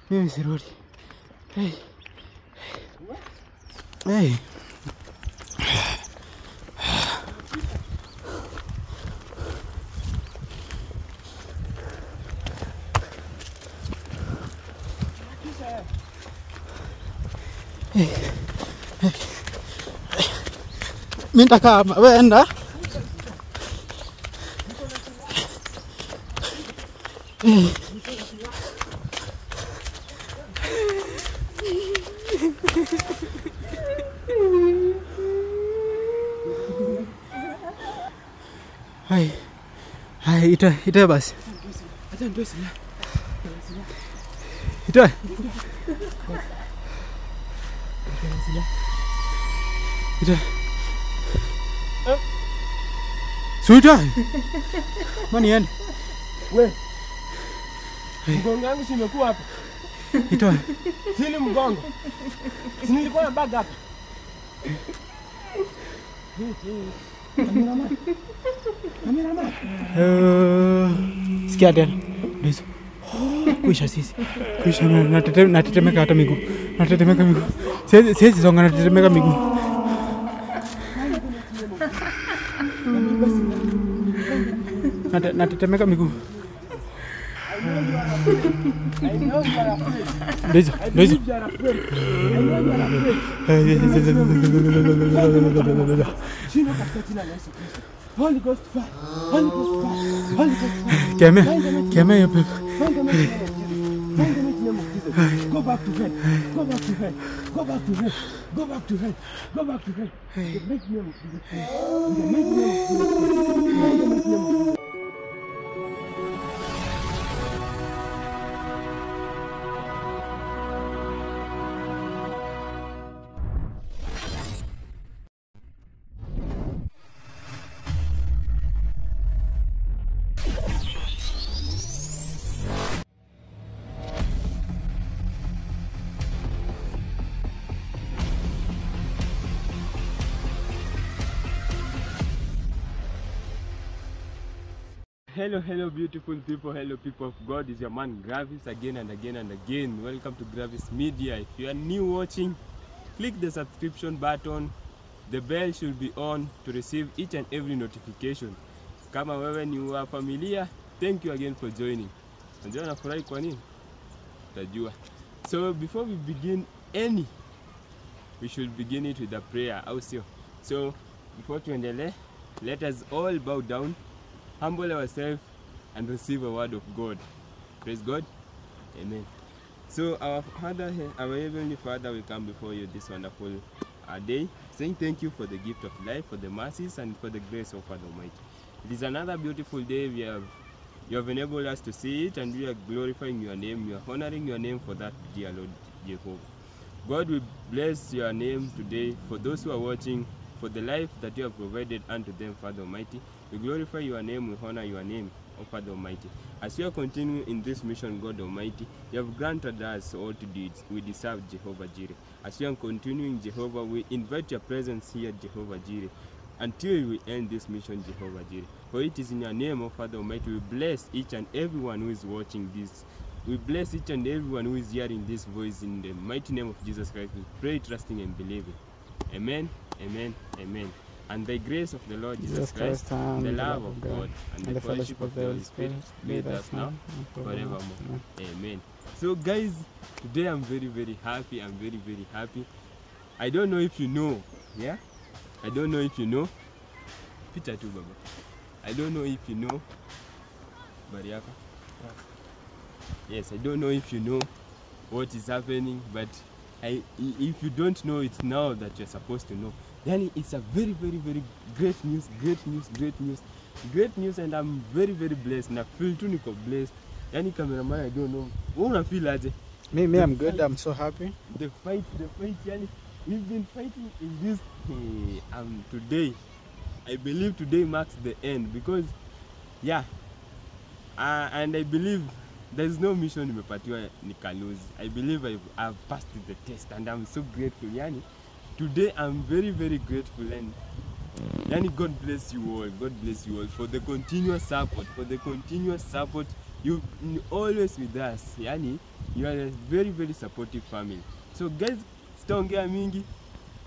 Mimi sirudi. Hey. Hey. Hey. Hey. Mimi nitakaa hapa, wewe enda. Hey. Hai. Hai, ita basi. Acha nitoe simu. Ita. Ita. Suita. Mani ende. Wewe. Mgongo wangu simekuwa hapa. Ita. Sini mgongo. Sini nilikuwa na bag hapa. Kameraman. Sikia tena. Ndizo. Kuisha sisi. Kuisha natetemeka hata miguu. Natetemeka miguu. Siwezi songa, natetemeka miguu. Natetemeka miguu. Ndizo. Holy Ghost fire. Holy Ghost fire. Holy Ghost fire. Keme yo pepo. Go back to hell. Go back to hell. Go back to hell. Go back to hell. Go back to hell. In the mighty name of Jesus. In the mighty name of Jesus. In the mighty name of Jesus. Hello beautiful people, hello people of God. It's your man Gravis again and again and again. Welcome to Gravis Media. If you are new watching, click the subscription button. The bell should be on to receive each and every notification. Kama wewe ni wa familia, thank you again for joining. Unajua nafurahi kwa nini? Utajua. So before we begin we should begin it with a prayer. Also, so before tuendelee, let us all bow down, humble ourselves and receive a word of God. Praise God. Amen. So our Father, our Heavenly Father, we come before you this wonderful day, saying thank you for the gift of life, for the mercies and for the grace of Father Almighty. It is another beautiful day. You have enabled us to see it, and we are glorifying your name. We are honoring your name for that, dear Lord Jehovah. God, we bless your name today for those who are watching, for the life that you have provided unto them, Father Almighty. We glorify your name, we honor your name, O Father Almighty. As we are continuing in this mission, God Almighty, you have granted us all to deeds. We deserve Jehovah Jireh. As we are continuing, Jehovah, we invite your presence here, Jehovah Jireh, until we end this mission, Jehovah Jireh. For it is in your name, O Father Almighty, we bless each and everyone who is watching this. We bless each and everyone who is hearing this voice in the mighty name of Jesus Christ. We pray, trusting and believing. Amen, amen, amen. And the grace of the Lord Jesus Christ, the love of God, and the fellowship of the Holy Spirit be with us now and forevermore. Amen. So guys, today I'm very happy. I'm very happy. I don't know if you know, yeah? I don't know if you know. Peter too, Baba. I don't know if you know. Bariaka. Yes, I don't know if you know what is happening, but if you don't know, it's now that you're supposed to know. Yani, it's a very great news, and I'm very blessed, and I feel too blessed. Yani, cameraman, I don't know. What I feel aje? Me, I'm good. I'm so happy. The fight, yani, we've been fighting in this. Today, I believe today marks the end, because, yeah, and I believe there's no mission nimepatiwa nikalose. I believe I've passed the test, and I'm so grateful. Yani, today I'm very grateful, and yani, God bless you all. God bless you all for the continuous support, You've been always with us. Yani, you are a very, very supportive family. So guys, sitaongea mingi.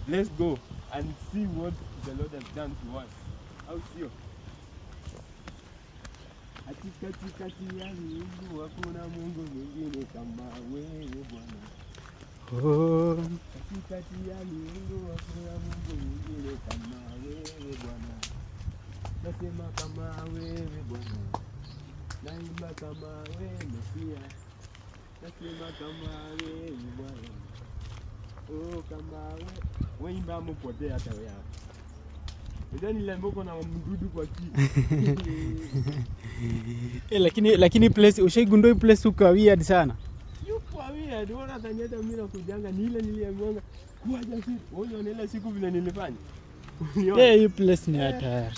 Let's go and see what the Lord has done to us. Au sio? Kati ya miungu hakuna Mungu mwingine kama wewe Bwana. Oh. Kati ya miungu hakuna Mungu mwingine kama wewe Bwana. Nasema kama wewe Bwana. Naimba kama wewe Mesia. Nasema kama wewe Bwana. Oh, kama wewe imba mpotea hata wewe hapo. Ndio nilemboko na mdudu kwa Lakini place ushaigundua place uko weird sana. Yuko weird, unaona tanyeta mimi na kujanga ni ile niliamwanga kuaja siku. Wewe ile siku vile nilifanya. Hii place ni hatari.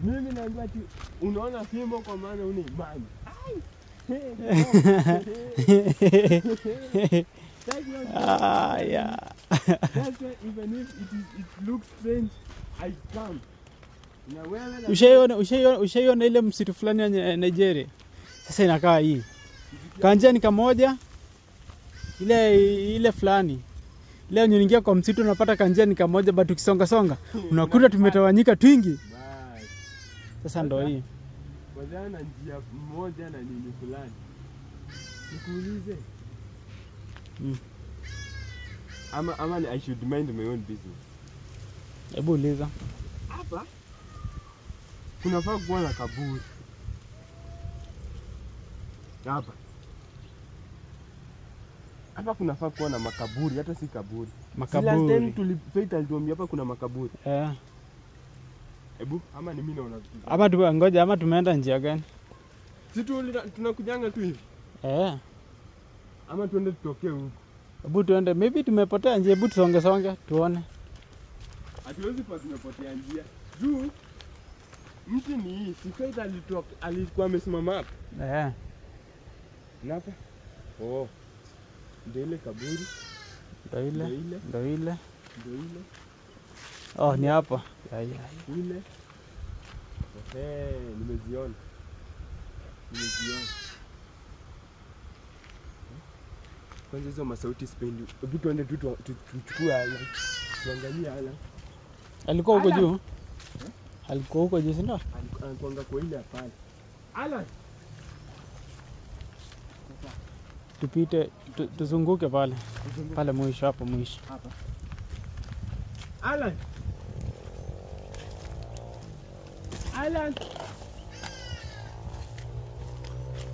Mimi naambia ati unaona fimbo kwa maana una imani. Ai. Yeah. That's why even if it looks strange, I come. Na Ushaiona ile msitu fulani ya Nigeria. Sasa inakaa hii. Kanjani kamoja ile fulani. Leo niingia kwa msitu unapata kanjani kamoja but ukisonga unakuta tumetawanyika twingi. Sasa ndo hii. Wazana na njia moja na nini fulani. Nikuulize. Ama I should mind my own business. Hebu uliza. Hapa kunafaa kuwa na kaburi. Hapa kunafaa kuwa na makaburi, hata si kaburi. Makaburi. Last time tulipita alituambia hapa kuna makaburi. Hebu ama ni mimi naona vitu. Ama ngoja ama tumeenda njia gani? Si tunakujanga tu hivi. Ama tuende tutokee huko. Hebu tuende, maybe tumepotea njia, hebu tusonge tuone. Hatuwezi kwa tumepotea njia. Juu mti ni hii, si Faith alikuwa amesimama hapa. Napa? Oh. Ndio ile kaburi. Ndio ile. Oh, ni hapa. Ile. Nimeziona. Kwanza hizo masauti spendi. Hebu tuende tu tuchukue ala. Tuangalie ala. Alikuwa huko juu? Alikuwa huko juu, si ndio? Alikuanga kwa ile pale. Ala. Tupite tuzunguke pale. Pale mwisho hapo mwisho. Hapa. Alan.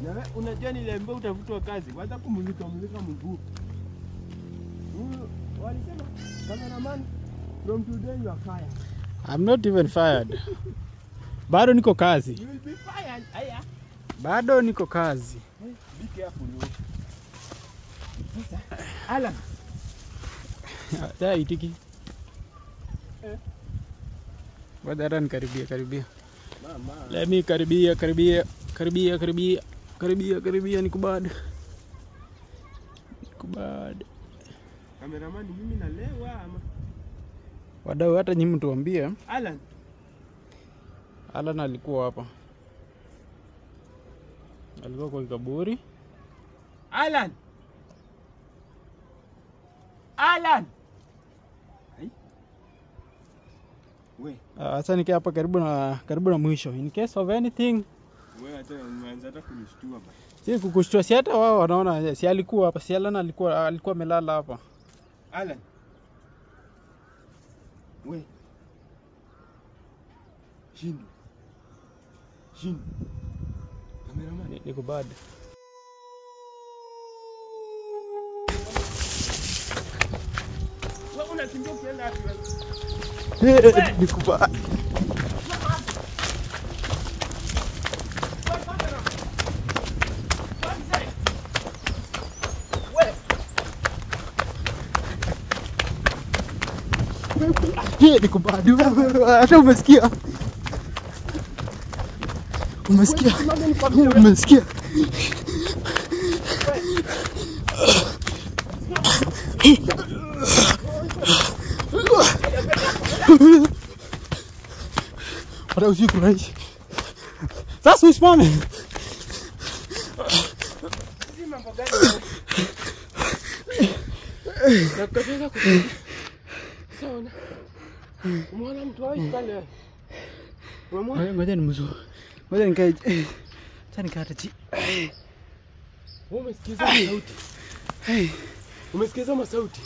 Na unajua niliambiwa utafutwa kazi, wacha kumulika mguu. Walisema cameraman from today you are fired. I'm not even fired. Bado niko kazi. You will be fired. Aya. Bado niko kazi. Be careful. Sasa Alan. Itiki. Wadara nikaribia. Mama. Let me karibia nikubad. Cameraman mimi nalewa ama? Wadau hata nyinyi mtuambie. Alan alikuwa hapa. Alikuwa kwa kaburi. Alan. Hai. We. Sasa nikaa hapa karibu na mwisho. In case of anything. Wewe hata kunishtua basi. Si kukushtua, si hata wao wanaona si alikuwa hapa, si Alan alikuwa amelala hapa. Alan. We. Shindu. Cameraman. Niko bad. Wewe unakimbia ukienda wapi wewe? Niko bad. Niko bad. Hata umesikia? Umesikia? Wala usiku rais. Sasa usimame. Nakataka ku. Sawa. Umeona mtu wao pale. Umeona? Ngoja ni mzuri. Ngoja nikae. Acha nikate chi. Umesikiza sauti? Umesikiza masauti?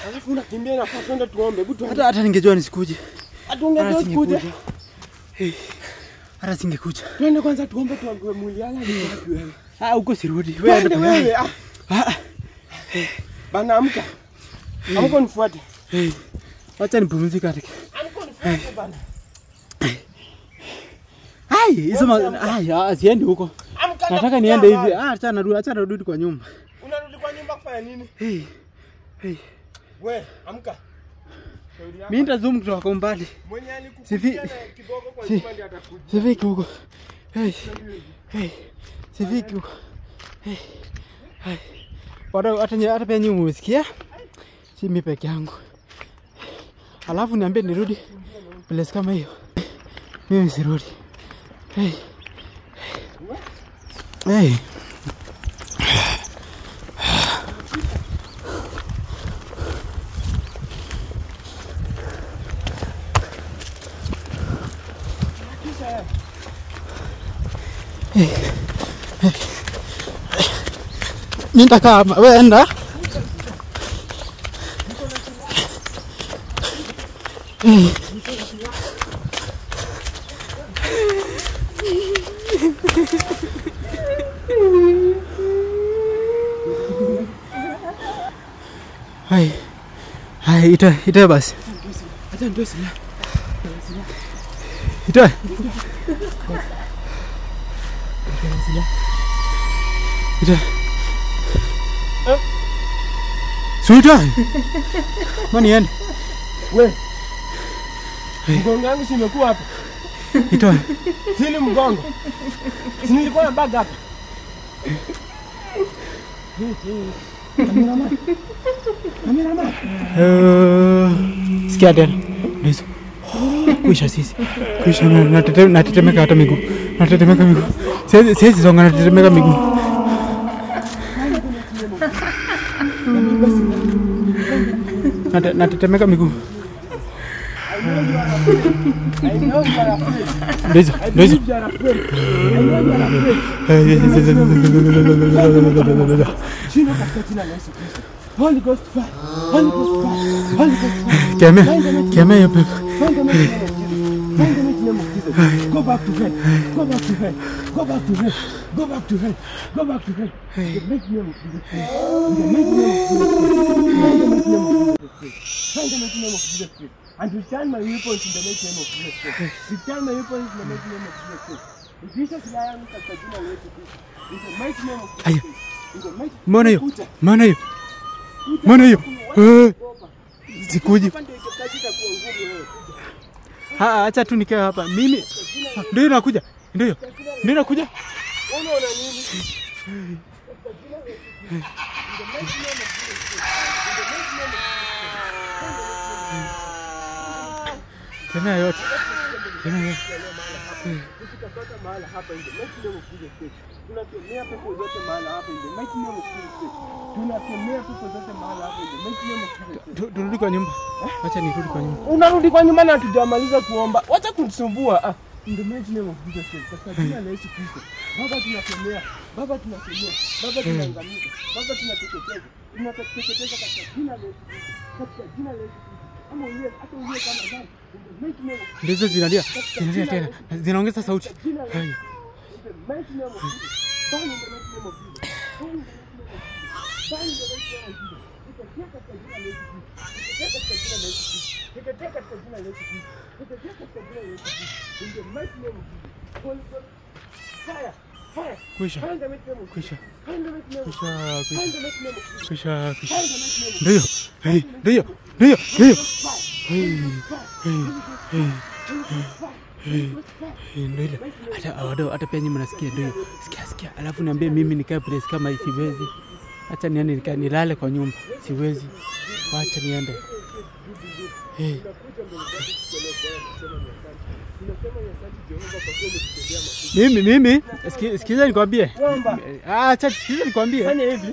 Alafu unakimbia na kwenda tuombe. Hebu hata ningejua nisikuje. Hata ungejua sikuje. Hata singekuja. Twende kwanza tuombe tuambiwe mwili yala ni wapi wewe. Huko sirudi. Wewe wewe. Bana amka. Amka nifuate. Acha nipumzike hata. Amka nifuate bana. Siendi huko. Nataka niende hivi. Acha narudi kwa nyumba. Unarudi kwa nyumba kufanya nini? Wewe amka. Mimi nitazoom kutoka umbali. Mwenye alikukutia kidogo kwa nyumba ndiye atakuja. Sifiki huko. Sifiki huko. Hata pia nyinyi mmesikia? Si mimi peke yangu. Alafu niambie nirudi place kama hiyo. Mimi sirudi. Nitakaa hapa, wewe enda. Hai, ita basi. Acha ndio sina. Ita. Sudah. Mana yan? Wewe. Mgongo wangu si imekuwa hapa. Ito. Sini mgongo. Si nilikuwa na bag hapa. Kameraman. Sikia tena. Niso. Kuisha sisi. Kuisha natetemeka hata miguu. Natetemeka miguu. Siwezi songa natetemeka miguu. Natetemeka miguu. Ndizo. Holy Ghost fire. Holy Ghost fire. Holy Ghost fire. Keme yo pepe. Go back to hell. Go back to hell. Go back to hell. Go back to hell. Go back to hell. The mighty name of Jesus Christ. The mighty name of Jesus Christ. And return my weapons in the mighty name of Jesus Christ. Return my weapons in the mighty name of Jesus Christ. In Jesus' name, katika Yesu Kristo. In the mighty name of Jesus Christ. In the mighty. Mana hiyo? Sikuji. Acha tu nikae hapa. Mimi ndio nakuja. Ndio nakuja. Unaona nini? Kemea yote. Tukipata mahali hapa nje, mighty name of Jesus Christ. Tunakemea pepo zote mahali hapa nje, mighty name of Jesus Christ. Tunakemea pepo zote mahali hapa nje, mighty name of Jesus Christ. Turudi kwa nyumba. Acha nirudi kwa nyumba. Unarudi kwa nyumba na hatujamaliza kuomba. Wacha kunisumbua. In the mighty name of Jesus Christ. Katika jina la Yesu Kristo. Baba tunakemea. Baba tunaangamiza. Baba tunateketeza. Tunateketeza katika jina la Yesu Kristo. Katika jina la Yesu Kristo. Ama uwe hata uwe kama gani. In the mighty name of Ndizo zinalia tena. Zinaongeza sauti. In the mighty name of Jesus. Burn in the mighty name of Jesus. Burn in the mighty name of Jesus. Burn in the mighty name of Jesus. Teketeka katika jina la Yesu Kristo. Teketeka katika jina la Yesu Kristo. Teketeka katika jina la Yesu Kristo. Teketeka katika jina la Yesu Kristo. In the mighty name of Jesus. Holy Ghost. Fire. Fire. Kuisha. Fire in the mighty name of Jesus. Fire in the mighty name of Jesus. Fire in the mighty name of Jesus. Kuisha. Fire in the mighty name of Jesus. Ndio. Hata pia nyinyi mnasikia ndio. Sikia. Alafu niambie mimi nikae place kama hii siwezi. Acha niende nilale kwa nyumba. Siwezi. Acha niende. tunasema ni asante Jehova kwa kuwa umetutendea makubwa. Mimi sikiza nikwambie. Omba. Acha sikiza nikwambie. Fanya hivi.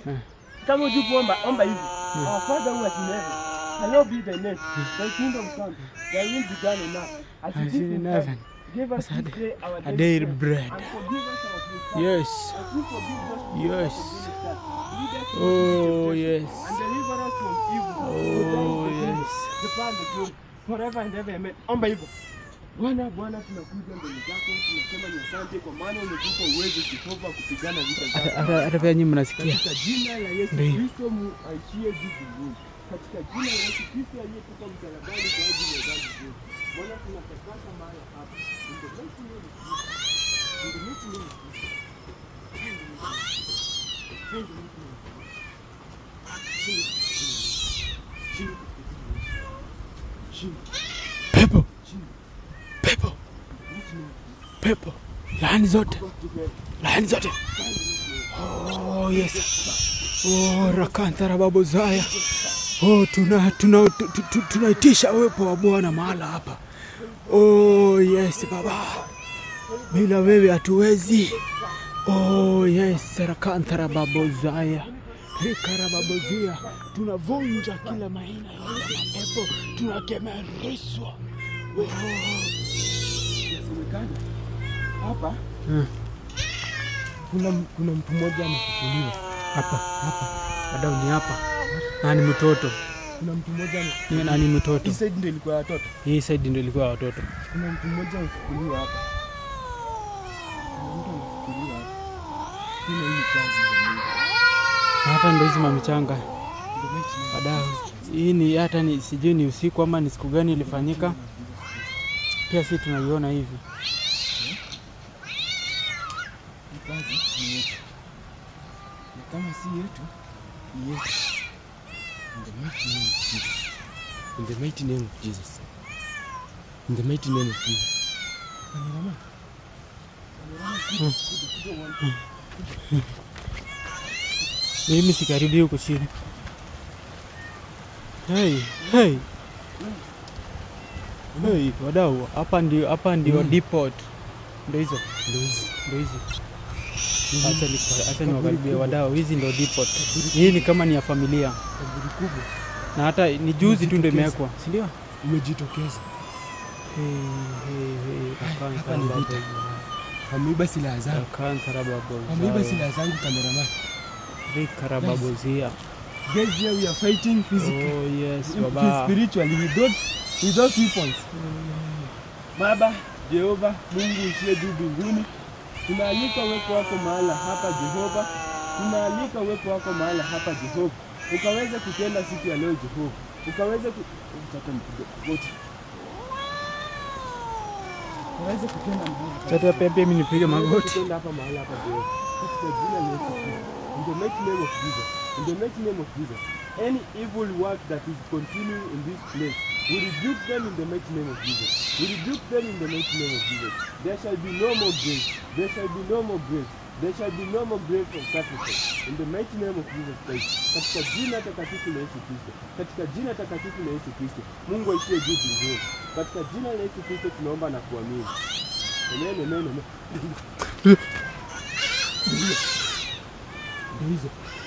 Kama hujui kuomba, omba hivi. Our Father who art in heaven, hallowed be thy name. Thy kingdom come. Thy will be done on earth as it is in heaven. Give us this day our daily bread. And forgive us our trespasses. Yes. As we forgive those who Yes. forgive us. Lead us not Oh, into temptation, yes. and deliver us from evil. Oh, For thine is the kingdom, yes. the power and the glory, forever and ever. Amen. Omba hivyo. Bwana tunakuja mbele zako, tunasema ni asante kwa maana umetupa uwezo Jehova kupigana vita zako. Hata pia nyinyi mnasikia. Katika jina la Yesu Kristo aishie juu mbinguni. Katika jina la Yesu Kristo aliyekufa msalabani kwa ajili ya dhambi zetu. Bwana tunatakasa mahali hapa. In the mighty name of Jesus. In the mighty name of Jesus. Pepo. Pepo. Pepo. Laani zote. Laani zote. Oh, yes. Oh, rakantara babu zaya. Oh, tunaitisha uwepo wa Bwana mahala hapa. Oh, yes, Baba. Bila wewe hatuwezi. Oh, yes, rakantara babu zaya. Rikara babu zaya. Tunavunja kila maina ya mapepo. Tunakemereshwa. Inasemekana hapa kuna mtu mmoja amefufuliwa Hapa. Wadau ni hapa. Nani mtoto? kuna mtu mmoja Ni nani mtoto? hii side ndio ilikuwa ya watoto. Hii side ndio ilikuwa ya watoto. Kuna mtu mmoja amefufuliwa hapa. Kuna mtu amefufuliwa hapa. Tena hii kazi ya Mungu. Na hata ndio hizi mamichanga. Ndio mechi. Wadau. Hii ni hata ni sijui ni usiku ama ni siku gani ilifanyika. Pia sisi tunaiona hivi. Kazi ni yetu. Na kama si yetu, ni yetu. In the mighty name of Jesus. In the mighty name of Jesus. Mimi sikaribi huko chini. Hey. Hey, wadau, hapa ndio depot. Ndio hizo. Acha niwakaribie wadau, hizi ndio depot. Hii ni kama ni ya familia. Kaburi kubwa. Na hata ni juzi tu ndio imewekwa, si ndio? Imejitokeza. Hapa ni vita. Ameiba silaha zangu. Ameiba silaha zangu cameraman. Rikarababozia. Guys, here we are fighting physically. Oh yes, Baba. Spiritually without weapons. Baba, Jehova, Mungu usiye juu mbinguni. Tunaalika uwepo wako mahala hapa Jehova. Tunaalika uwepo wako mahala hapa Jehova. Ukaweze kutenda siku ya leo Jehova. Ukaweze kutenda mbele. Tata pepe mimi nipige magoti. Kutenda hapa mahala hapa Jehova. Katika jina la Yesu Kristo. In the mighty name of Jesus. In the mighty name of Jesus. Any evil work that is continuing in this place, we rebuke them in the mighty name of Jesus. We rebuke them in the mighty name of Jesus. There shall be no more grace. There shall be no more grace. There shall be no more grace of sacrifice. In the mighty name of Jesus Christ. Katika jina takatifu la Yesu Kristo. Katika jina takatifu la Yesu Kristo. Mungu aishie juu mbinguni. Katika jina la Yesu Kristo tunaomba na kuamini. Amen.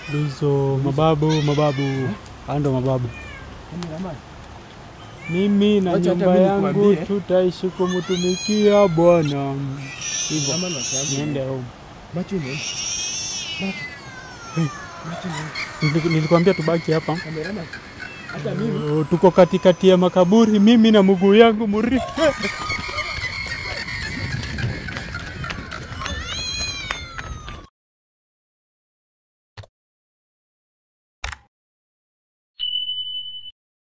Ndizo mababu. Ando mababu. Kameraman. Mimi na nyumba yangu tutaishi kumtumikia Bwana. Hivyo. Niende home. Macho ni. Nilikwambia tubaki hapa. Kameraman. Hata mimi tuko katikati ya makaburi, mimi na mguu yangu mrefu.